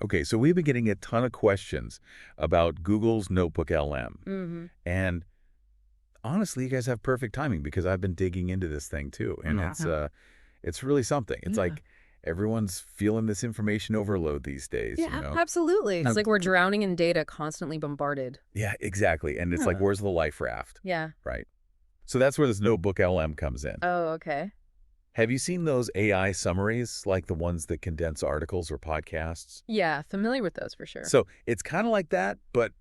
Okay, so we've been getting a ton of questions about Google's NotebookLM. Mm-hmm. And honestly, you guys have perfect timing because I've been digging into this thing too. And it's really something. It's Yeah. like everyone's feeling this information overload these days, you Yeah, know? absolutely. It's Um, like we're drowning in data, constantly bombarded. Yeah, exactly. And it's like, Huh. where's the life raft, Yeah. right? So that's where this NotebookLM comes in. Oh, okay. Have you seen those AI summaries, like the ones that condense articles or podcasts? Yeah, familiar with those for sure. So it's kind of like that, but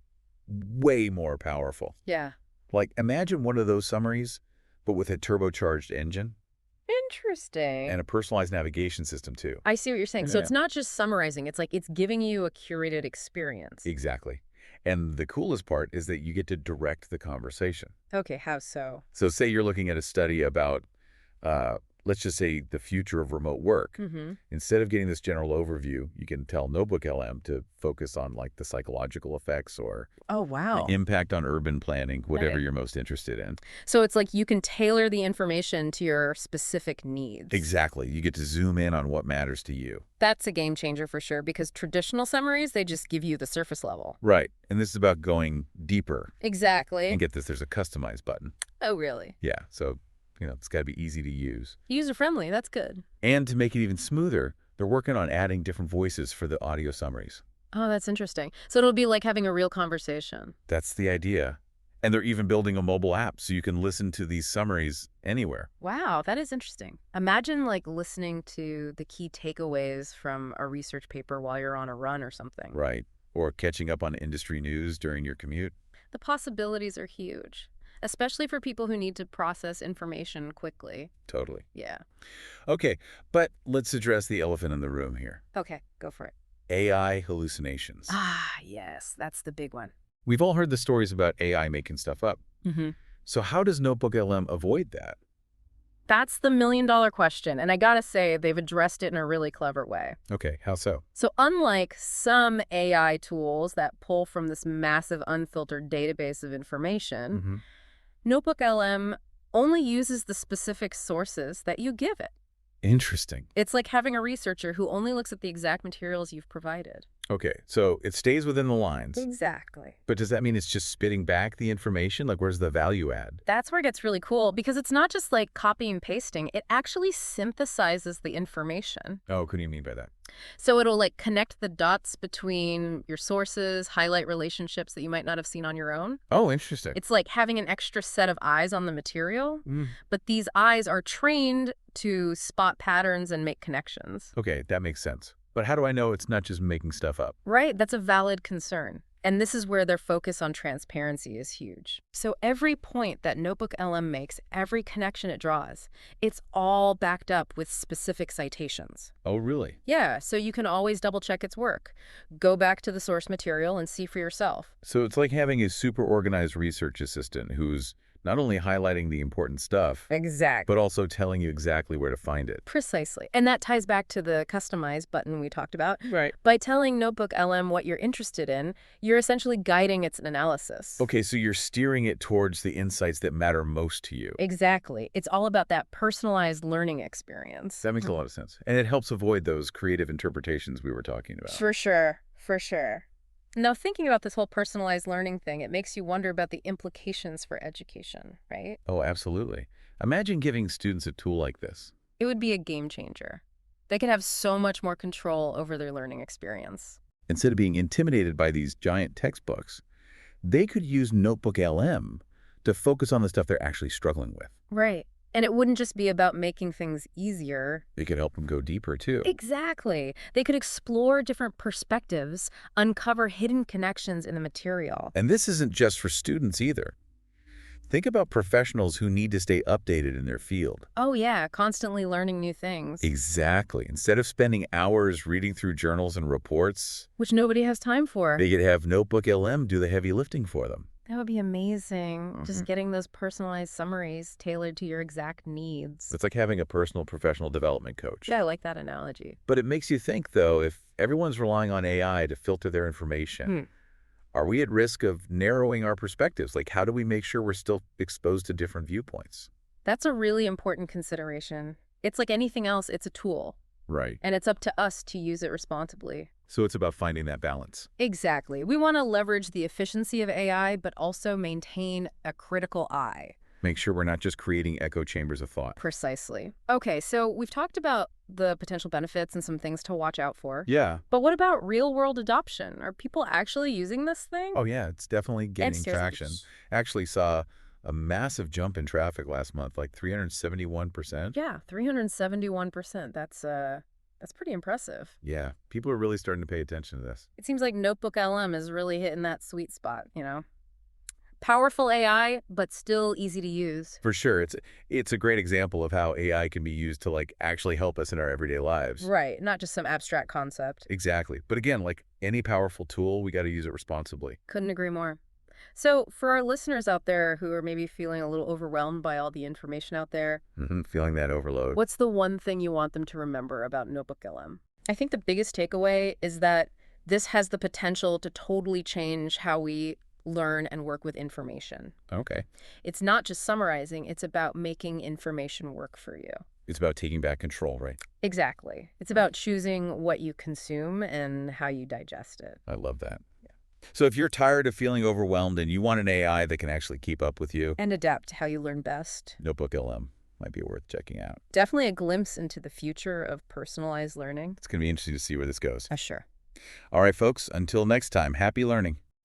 way more powerful. Yeah. Like, imagine one of those summaries, but with a turbocharged engine Interesting. and a personalized navigation system, too. I see what you're saying. So Yeah. it's not just summarizing. It's like it's giving you a curated experience. Exactly. And the coolest part is that you get to direct the conversation. Okay, how so? So say you're looking at a study about, let's just say, the future of remote work. Mm-hmm. Instead of getting this general overview, you can tell NotebookLM to focus on like the psychological effects or Oh, the wow. impact on urban planning, whatever Right. you're most interested in. So it's like you can tailor the information to your specific needs. Exactly. You get to zoom in on what matters to you. That's a game changer for sure, because traditional summaries, they just give you the surface level. Right. And this is about going deeper. Exactly. And get this, there's a customize button. Oh, really? Yeah. So, it's got to be easy to use. User-friendly, that's good. And to make it even smoother, they're working on adding different voices for the audio summaries. Oh, that's interesting. So it'll be like having a real conversation. That's the idea. And they're even building a mobile app so you can listen to these summaries anywhere. Wow, that is interesting. Imagine like listening to the key takeaways from a research paper while you're on a run or something. Right. Or catching up on industry news during your commute. The possibilities are huge, especially for people who need to process information quickly. Totally. Yeah. Okay, but let's address the elephant in the room here. Okay, go for it. AI hallucinations. Ah, yes, that's the big one. We've all heard the stories about AI making stuff up. Mm-hmm. So how does NotebookLM avoid that? That's the million-dollar question, and I gotta say, they've addressed it in a really clever way. Okay, how so? So unlike some AI tools that pull from this massive unfiltered database of information, NotebookLM only uses the specific sources that you give it. Interesting. It's like having a researcher who only looks at the exact materials you've provided. Okay, so it stays within the lines. Exactly. But does that mean it's just spitting back the information? Like, where's the value add? That's where it gets really cool, because it's not just like copying and pasting. It actually synthesizes the information. Oh, what do you mean by that? So it'll like connect the dots between your sources, highlight relationships that you might not have seen on your own. Oh, interesting. It's like having an extra set of eyes on the material, Mm. but these eyes are trained to spot patterns and make connections. Okay, that makes sense. But how do I know it's not just making stuff up? Right, that's a valid concern. And this is where their focus on transparency is huge. So every point that NotebookLM makes, every connection it draws, it's all backed up with specific citations. Oh, really? Yeah, so you can always double-check its work. Go back to the source material and see for yourself. So it's like having a super organized research assistant who's not only highlighting the important stuff, Exactly. but also telling you exactly where to find it. Precisely. And that ties back to the customize button we talked about. Right. By telling NotebookLM what you're interested in, you're essentially guiding its analysis. Okay, so you're steering it towards the insights that matter most to you. Exactly. It's all about that personalized learning experience. That makes a lot of sense. And it helps avoid those creative interpretations we were talking about. For sure. For sure. Now, thinking about this whole personalized learning thing, it makes you wonder about the implications for education, right? Oh, absolutely. Imagine giving students a tool like this. It would be a game changer. They could have so much more control over their learning experience. Instead of being intimidated by these giant textbooks, they could use NotebookLM to focus on the stuff they're actually struggling with. Right. And it wouldn't just be about making things easier. It could help them go deeper, too. Exactly. They could explore different perspectives, uncover hidden connections in the material. And this isn't just for students either. Think about professionals who need to stay updated in their field. Oh, yeah, constantly learning new things. Exactly. Instead of spending hours reading through journals and reports, Which nobody has time for. they could have NotebookLM do the heavy lifting for them. That would be amazing. Just getting those personalized summaries tailored to your exact needs. It's like having a personal professional development coach. Yeah, I like that analogy. But it makes you think, though, if everyone's relying on AI to filter their information, are we at risk of narrowing our perspectives? Like, how do we make sure we're still exposed to different viewpoints? That's a really important consideration. It's like anything else, it's a tool. Right. And it's up to us to use it responsibly. So it's about finding that balance. Exactly. We want to leverage the efficiency of AI, but also maintain a critical eye. Make sure we're not just creating echo chambers of thought. Precisely. Okay, so we've talked about the potential benefits and some things to watch out for. Yeah. But what about real-world adoption? Are people actually using this thing? Oh, yeah, it's definitely gaining traction. Actually saw a massive jump in traffic last month, like 371%. Yeah, 371%. That's pretty impressive. Yeah, people are really starting to pay attention to this. It seems like NotebookLM is really hitting that sweet spot, Powerful AI, but still easy to use. For sure. It's a great example of how AI can be used to actually help us in our everyday lives. Right, not just some abstract concept. Exactly. But again, like any powerful tool, we got to use it responsibly. Couldn't agree more. So for our listeners out there who are maybe feeling a little overwhelmed by all the information out there, Feeling that overload. what's the one thing you want them to remember about NotebookLM? I think the biggest takeaway is that this has the potential to totally change how we learn and work with information. Okay. It's not just summarizing, it's about making information work for you. It's about taking back control, right? Exactly. It's about choosing what you consume and how you digest it. I love that. So if you're tired of feeling overwhelmed and you want an AI that can actually keep up with you, And adapt to how you learn best. NotebookLM might be worth checking out. Definitely a glimpse into the future of personalized learning. It's going to be interesting to see where this goes. Sure. All right, folks, until next time, happy learning.